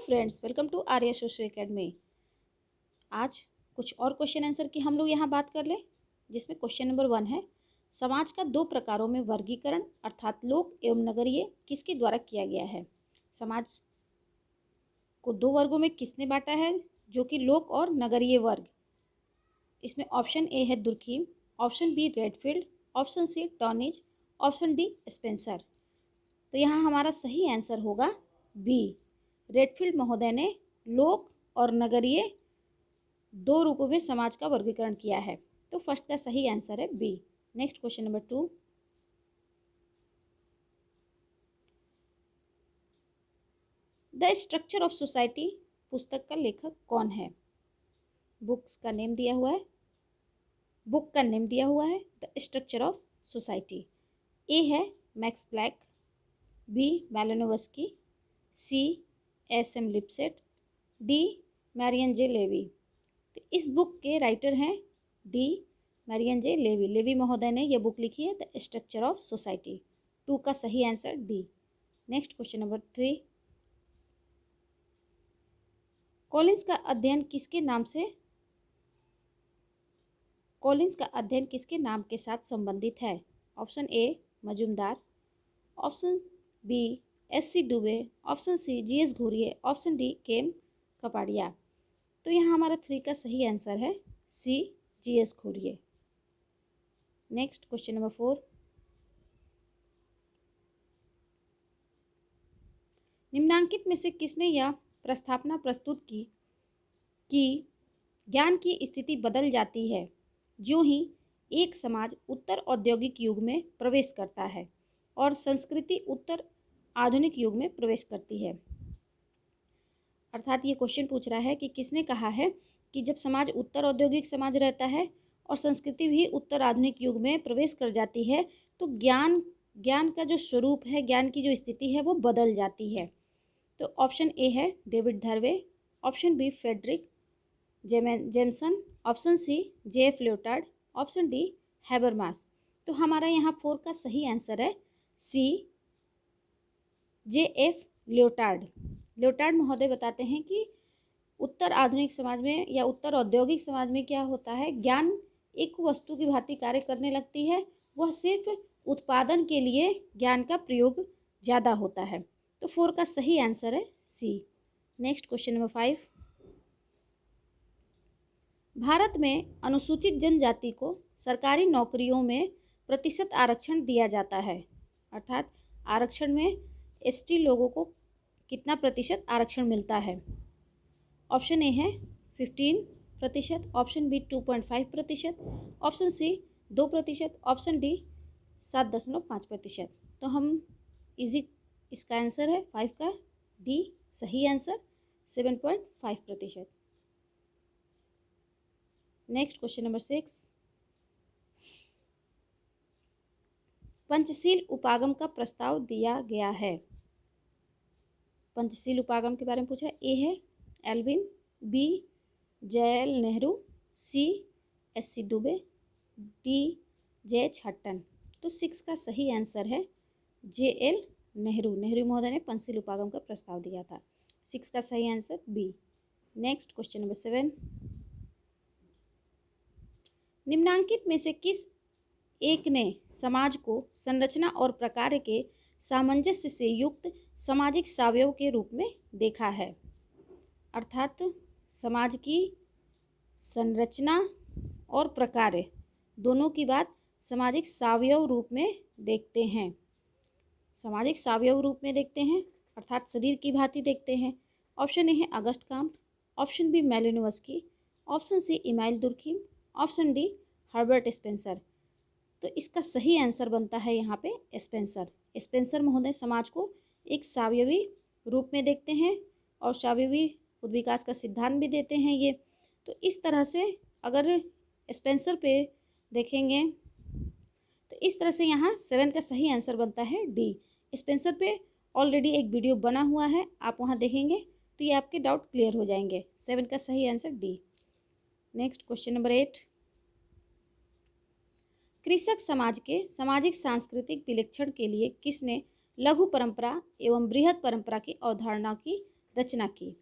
Friends, welcome to Arya सोशो academy. आज कुछ और क्वेश्चन आंसर की हम लोग यहाँ बात कर लें, जिसमें क्वेश्चन नंबर 1 है, समाज का दो प्रकारों में वर्गीकरण अर्थात लोक एवं नगरीय किसके द्वारा किया गया है। समाज को दो वर्गों में किसने बांटा है, जो कि लोक और नगरीय वर्ग। इसमें ऑप्शन ए है Durkheim, option B Redfield, option C Tonnies, option D Spencer. तो यहाँ हमारा सही आंसर होगा बी। रेडफील्ड महोदय ने लोक और नगरीय दो रूपों में समाज का वर्गीकरण किया है। तो फर्स्ट का सही आंसर है B. Next question number 2, the structure of society पुस्तक का लेखक कौन है। बुक का नेम दिया है the structure of society. A है Max Planck, B Malinowski, C S M Lipset, D Marion J Levy. तो इस बुक के राइटर हैं D Marion J Levy. Levy महोदय ने यह बुक लिखी है द स्ट्रक्चर ऑफ सोसाइटी। 2 का सही answer D. Next question number 3, Collins का अध्ययन किसके नाम के साथ संबंधित है। Option A Majumdar, option B S C. Dube, option C G S. Ghurye, option D K M Kapadia. तो यहाँ हमारा 3 का सही आंसर है C G S. Ghurye. Next question number 4, निम्नांकित में से किसने यह प्रस्तावना प्रस्तुत की कि ज्ञान की स्थिति बदल जाती है ज्यों ही एक समाज उत्तर औद्योगिक युग में प्रवेश करता है और संस्कृति उत्तर आधुनिक युग में प्रवेश करती है। अर्थात ये क्वेश्चन पूछ रहा है कि किसने कहा है कि जब समाज उत्तर औद्योगिक समाज रहता है और संस्कृति भी उत्तर आधुनिक युग में प्रवेश कर जाती है तो ज्ञान का जो स्वरूप है, ज्ञान की जो स्थिति है वो बदल जाती है। तो ऑप्शन ए है David Harvey, option B Fredric Jameson, option C J F. Lyotard, option D Habermas. तो हमारा यहाँ 4 का सही आंसर है सी जे.एफ. लियोटार्ड महोदय बताते हैं कि उत्तर आधुनिक समाज में या उत्तर औद्योगिक समाज में क्या होता है, ज्ञान एक वस्तु की भांति कार्य करने लगती है, वह सिर्फ उत्पादन के लिए ज्ञान का प्रयोग ज़्यादा होता है। तो 4 का सही आंसर है C. Next question number 5, Bharat में अनुसूचित जनजाति को सरकारी नौकरियों में प्रतिशत आरक्षण दिया जाता है। अर्थात आरक्षण में एसटी लोगों को कितना प्रतिशत आरक्षण मिलता है। ऑप्शन ए है 15%, option B 2.5%, option C 2%, option D 7.5%। तो हम इसका आंसर है 5 का डी सही answer 7.5%। Next question number 6, Panchsheel उपागम का प्रस्ताव दिया गया है। पंचशील उपागम के बारे में पूछा है। ए है Elwin, B J L Nehru, C S C. Dube, D J H. Hutton. तो 6 का सही आंसर है जे.एल. नेहरू महोदय ने पंचशील उपागम का प्रस्ताव दिया था। 6 का सही answer B. Next question number 7, निम्नांकित में से किस एक ने समाज को संरचना और प्रकार के सामंजस्य से युक्त सामाजिक सावयव के रूप में देखा है। अर्थात समाज की संरचना और प्रकार दोनों की बात सामाजिक सावयव रूप में देखते हैं। सामाजिक सावयव रूप में देखते हैं अर्थात शरीर की भांति देखते हैं। ऑप्शन ए है Auguste Comte, option B Malinowski, option C Emile Durkheim, option D Herbert Spencer. तो इसका सही आंसर बनता है यहाँ पे स्पेंसर महोदय समाज को एक सावयवी रूप में देखते हैं और सावयवी उद्विकास का सिद्धांत भी देते हैं ये। तो इस तरह से अगर स्पेंसर पे देखेंगे तो इस तरह से यहाँ 7 का सही आंसर बनता है डी। स्पेंसर पे ऑलरेडी एक वीडियो बना हुआ है, आप वहाँ देखेंगे तो ये आपके डाउट क्लियर हो जाएंगे। 7 का सही answer D. Next question number 8, कृषक समाज के सामाजिक सांस्कृतिक विलक्षण के लिए किसने लघु परंपरा एवं बृहद परंपरा की अवधारणा की रचना की।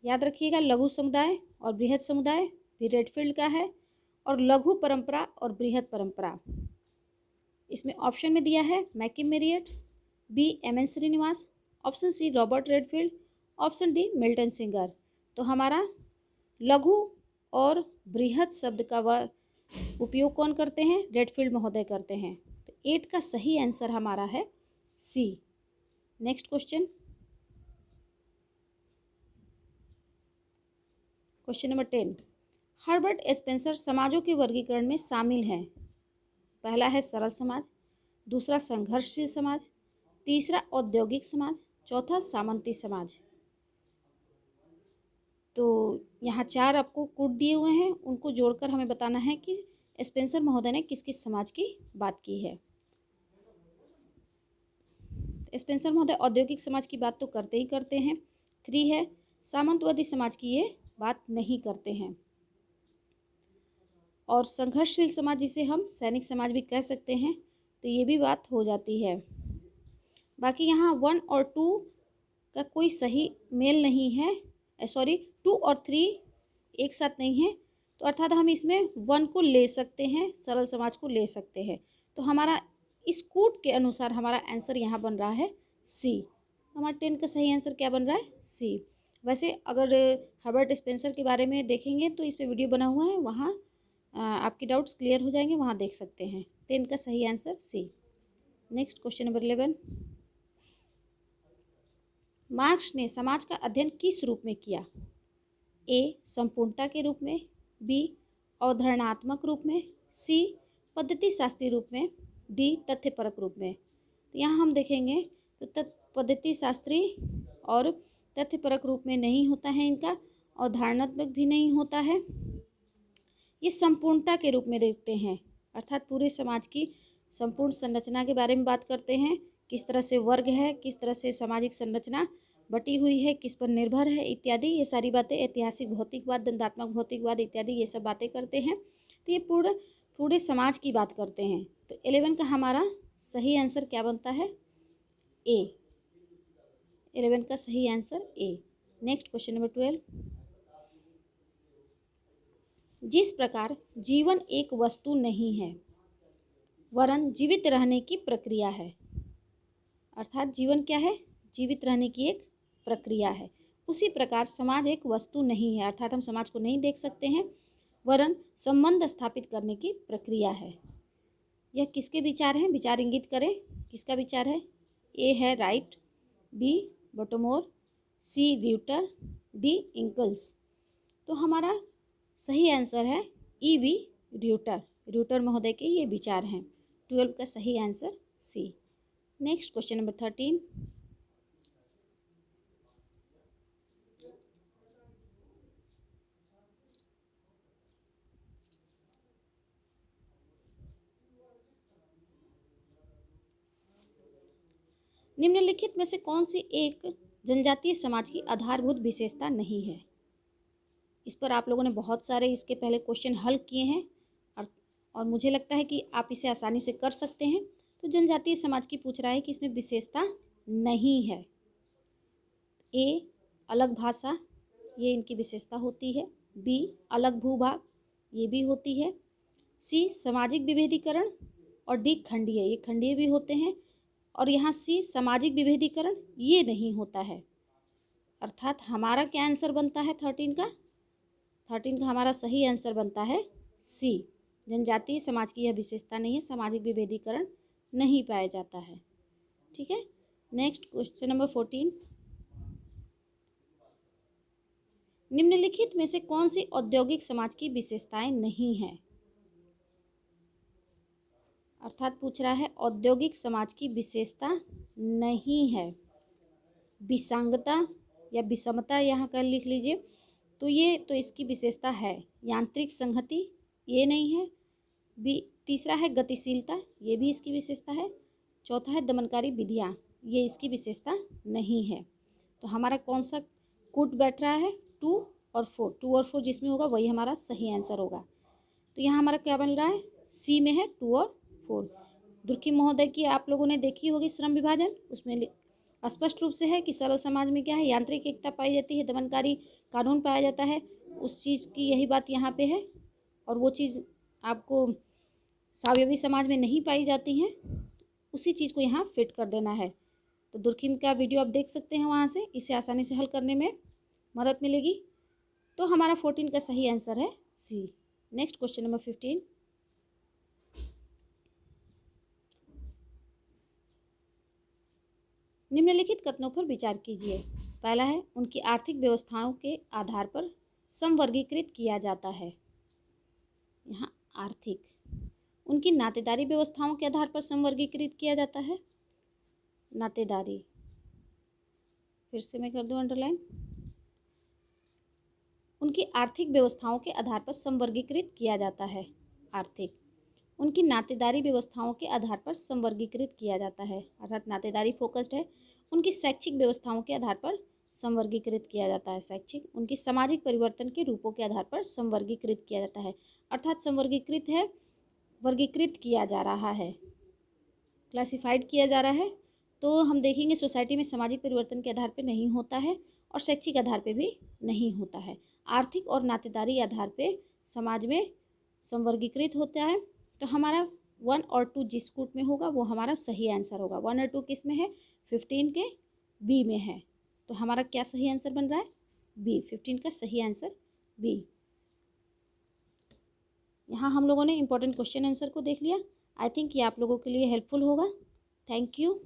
याद रखिएगा, लघु समुदाय और बृहद समुदाय भी रेडफील्ड का है, और लघु परंपरा और बृहद परंपरा इसमें ऑप्शन में दिया है McKim Marriott, B M N. Srinivas, option C Robert Redfield, option D Milton Singer. तो हमारा लघु और बृहद शब्द का उपयोग कौन करते हैं? रेडफील्ड महोदय करते हैं। तो 8 का सही आंसर हमारा है C. Next question, question number 10। Herbert Spencer समाजों के वर्गीकरण में शामिल हैं। पहला है सरल समाज, दूसरा संघर्षशील समाज, तीसरा औद्योगिक समाज, चौथा सामंती समाज। तो यहाँ 4 आपको कोड दिए हुए हैं, उनको जोड़कर हमें बताना है कि स्पेंसर महोदय ने किस किस समाज की बात की है। स्पेंसर महोदय औद्योगिक समाज की बात तो करते ही करते हैं। 3 है सामंतवादी समाज की ये बात नहीं करते हैं। और संघर्षशील समाज, जिसे हम सैनिक समाज भी कह सकते हैं, तो ये भी बात हो जाती है। बाकी यहाँ 1 और 2 का कोई सही मेल नहीं है, 2 और 3 एक साथ नहीं है, तो अर्थात हम इसमें 1 को ले सकते हैं, सरल समाज को ले सकते हैं। तो हमारा इस कोड के अनुसार हमारा आंसर यहाँ बन रहा है सी। हमारा 10 का सही आंसर क्या बन रहा है? सी। वैसे अगर हर्बर्ट स्पेंसर के बारे में देखेंगे तो इस पर वीडियो बना हुआ है, वहाँ आपके डाउट्स क्लियर हो जाएंगे, वहाँ देख सकते हैं। 10 का सही answer C. Next question number 11। Marx ने समाज का अध्ययन किस रूप में किया? ए संपूर्णता के रूप में, बी अवधारणात्मक रूप में, सी पद्धति शास्त्रीय रूप में, डी तथ्यपरक रूप में। तो यहाँ हम देखेंगे तो पद्धति शास्त्री और तथ्यपरक रूप में नहीं होता है इनका, अवधारणात्मक भी नहीं होता है। ये संपूर्णता के रूप में देखते हैं, अर्थात पूरे समाज की संपूर्ण संरचना के बारे में बात करते हैं। किस तरह से वर्ग है, किस तरह से सामाजिक संरचना बटी हुई है, किस पर निर्भर है इत्यादि, ये सारी बातें ऐतिहासिक भौतिकवाद, दंडात्मक भौतिकवाद इत्यादि ये सब बातें करते हैं। तो ये पूरे समाज की बात करते हैं। तो 11 का हमारा सही आंसर क्या बनता है? ए। 11 का सही answer A. Next question number 12। जिस प्रकार जीवन एक वस्तु नहीं है वरन जीवित रहने की प्रक्रिया है, अर्थात जीवन क्या है? जीवित रहने की एक प्रक्रिया है। उसी प्रकार समाज एक वस्तु नहीं है, अर्थात हम समाज को नहीं देख सकते हैं, वरन संबंध स्थापित करने की प्रक्रिया है। यह किसके विचार हैं? विचार इंगित करें किसका विचार है? ए है राइट, बी बटोमोर, सी र्यूटर, डी इंकल्स। तो हमारा सही आंसर है ई वी र्यूटर महोदय के ये विचार हैं। 12 का सही answer C. Next question number 13। निम्नलिखित में से कौन सी एक जनजातीय समाज की आधारभूत विशेषता नहीं है? इस पर आप लोगों ने बहुत सारे इसके पहले क्वेश्चन हल किए हैं, और मुझे लगता है कि आप इसे आसानी से कर सकते हैं। तो जनजातीय समाज की पूछ रहा है कि इसमें विशेषता नहीं है। ए अलग भाषा, ये इनकी विशेषता होती है। बी अलग भूभाग, ये भी होती है। सी सामाजिक विभेदीकरण, और डी खंडीय, ये खंडीय भी होते हैं। और यहाँ सी सामाजिक विभेदीकरण ये नहीं होता है। अर्थात हमारा क्या आंसर बनता है 13 का? 13 का हमारा सही आंसर बनता है सी। जनजातीय समाज की यह विशेषता नहीं है, सामाजिक विभेदीकरण नहीं पाया जाता है। ठीक है। Next question number 14। निम्नलिखित में से कौन सी औद्योगिक समाज की विशेषताएं नहीं है? अर्थात पूछ रहा है औद्योगिक समाज की विशेषता नहीं है। विसंगता या विषमता यहाँ कर लिख लीजिए। तो ये तो इसकी विशेषता है। यांत्रिक संहति ये नहीं है। तीसरा है गतिशीलता, ये भी इसकी विशेषता है। चौथा है दमनकारी विधियाँ, ये इसकी विशेषता नहीं है। तो हमारा कौन सा कूट बैठ रहा है? 2 और 4। 2 और 4 जिसमें होगा वही हमारा सही आंसर होगा। तो यहाँ हमारा क्या बन रहा है? सी में है 2 और 4। दुर्खी महोदय की आप लोगों ने देखी होगी श्रम विभाजन, उसमें स्पष्ट रूप से है कि सरल समाज में क्या है, यांत्रिक एकता पाई जाती है, दमनकारी कानून पाया जाता है। उस चीज़ की यही बात यहाँ पे है, और वो चीज़ आपको स्वावलंबी समाज में नहीं पाई जाती हैं, उसी चीज़ को यहाँ फिट कर देना है। तो दुर्खिम का वीडियो आप देख सकते हैं, वहाँ से इसे आसानी से हल करने में मदद मिलेगी। तो हमारा 14 का सही आंसर है सी। Next question number 15। निम्नलिखित कथनों पर विचार कीजिए। पहला है, उनकी आर्थिक व्यवस्थाओं के आधार पर समवर्गीकृत किया जाता है। यहाँ आर्थिक, उनकी नातेदारी व्यवस्थाओं के आधार पर समवर्गीकृत किया जाता है। नातेदारी, फिर से मैं कर दूं अंडरलाइन। उनकी आर्थिक व्यवस्थाओं के आधार पर समवर्गीकृत किया जाता है। आर्थिक, उनकी नातेदारी व्यवस्थाओं के आधार पर समवर्गीकृत किया जाता है, अर्थात नातेदारी फोकस्ड है। उनकी शैक्षिक व्यवस्थाओं के आधार पर समवर्गीकृत किया जाता है। शैक्षिक, उनकी सामाजिक परिवर्तन के रूपों के आधार पर समवर्गीकृत किया जाता है, अर्थात समवर्गीकृत है, वर्गीकृत किया जा रहा है, क्लासिफाइड किया जा रहा है। तो हम देखेंगे सोसाइटी में सामाजिक परिवर्तन के आधार पर नहीं होता है, और शैक्षिक आधार पर भी नहीं होता है। आर्थिक और नातेदारी आधार पर समाज में समवर्गीकृत होता है। तो हमारा 1 और 2 जिस कूट में होगा वो हमारा सही आंसर होगा। 1 और 2 किस में है, 15 के बी में है। तो हमारा क्या सही आंसर बन रहा है, बी। 15 का सही आंसर बी। यहाँ हम लोगों ने इंपॉर्टेंट क्वेश्चन आंसर को देख लिया। आई थिंक ये आप लोगों के लिए हेल्पफुल होगा। Thank you.